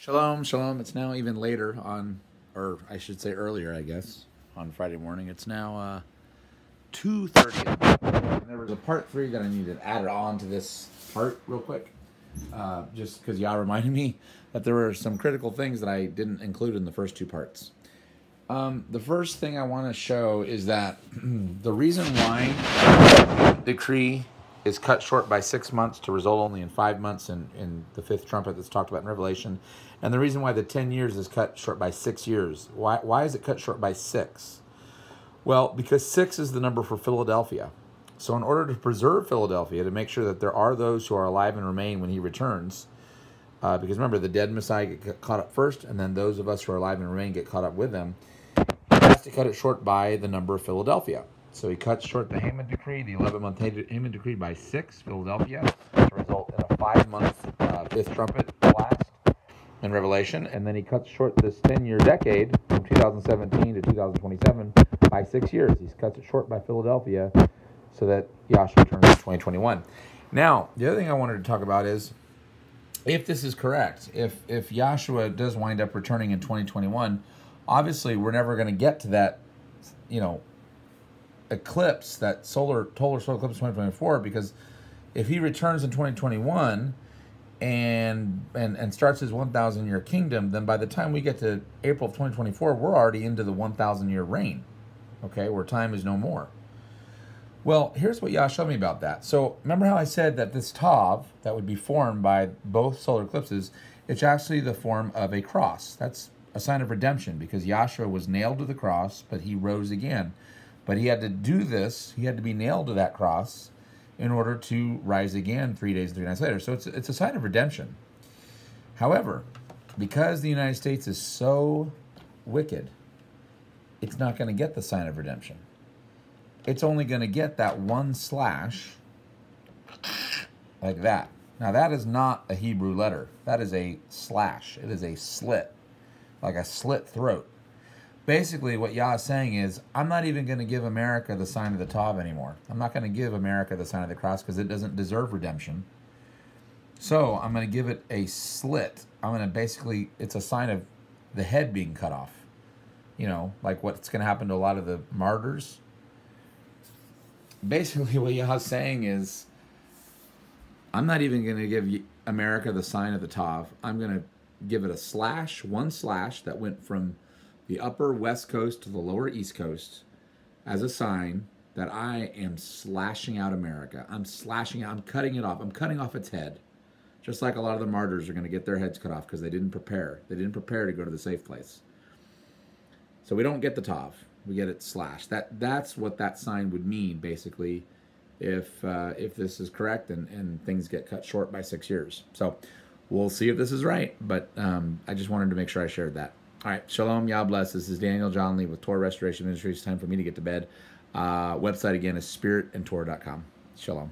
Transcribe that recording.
Shalom, shalom. It's now even later on, or I should say earlier, I guess, on Friday morning. It's now 2:30. And there was a part 3 that I needed added on to this part real quick, just because Yah reminded me that there were some critical things that I didn't include in the first 2 parts. The first thing I want to show is that the reason why the decree is cut short by 6 months to result only in 5 months in the 5th trumpet that's talked about in Revelation, and the reason why the 10 years is cut short by 6 years. Why is it cut short by 6? Well, because 6 is the number for Philadelphia. So in order to preserve Philadelphia, to make sure that there are those who are alive and remain when he returns, because remember, the dead Messiah get caught up first, and then those of us who are alive and remain get caught up with them, he has to cut it short by the number of Philadelphia. So he cuts short the Haman decree, the 11-month Haman decree, by 6, Philadelphia, to result in a 5-month 5th trumpet blast in Revelation. And then he cuts short this 10-year decade from 2017 to 2027 by 6 years. He cuts it short by Philadelphia so that Yahshua returns in 2021. Now, the other thing I wanted to talk about is, if this is correct, if Yahshua does wind up returning in 2021, obviously we're never going to get to that, eclipse, that total solar eclipse 2024, because if he returns in 2021 and starts his 1,000-year kingdom, then by the time we get to April of 2024, we're already into the 1,000-year reign, okay, where time is no more. Well, here's what Yah showed me about that. So remember how I said that this Tav that would be formed by both solar eclipses, it's actually the form of a cross. That's a sign of redemption, because Yahshua was nailed to the cross, but he rose again. But he had to do this, he had to be nailed to that cross in order to rise again 3 days and 3 nights later. So it's a sign of redemption. However, because the United States is so wicked, it's not going to get the sign of redemption. It's only going to get that one slash like that. Now that is not a Hebrew letter. That is a slash. It is a slit, like a slit throat. Basically, what Yah is saying is, I'm not even going to give America the sign of the Tav anymore. I'm not going to give America the sign of the cross because it doesn't deserve redemption. So I'm going to give it a slit. I'm going to basically, it's a sign of the head being cut off. Like what's going to happen to a lot of the martyrs. Basically, what Yah is saying is, I'm not even going to give America the sign of the Tav. I'm going to give it a slash, one slash that went from the upper west coast to the lower east coast as a sign that I am slashing out America. I'm slashing out, I'm cutting it off. I'm cutting off its head. Just like a lot of the martyrs are going to get their heads cut off because they didn't prepare. They didn't prepare to go to the safe place. So we don't get the Tav. We get it slashed. That's what that sign would mean, basically, if this is correct and things get cut short by 6 years. So we'll see if this is right, but I just wanted to make sure I shared that. All right, shalom, Yah bless. This is Daniel John Lee with Torah Restoration Ministries. Time for me to get to bed. Website again is spiritandtorah.com. Shalom.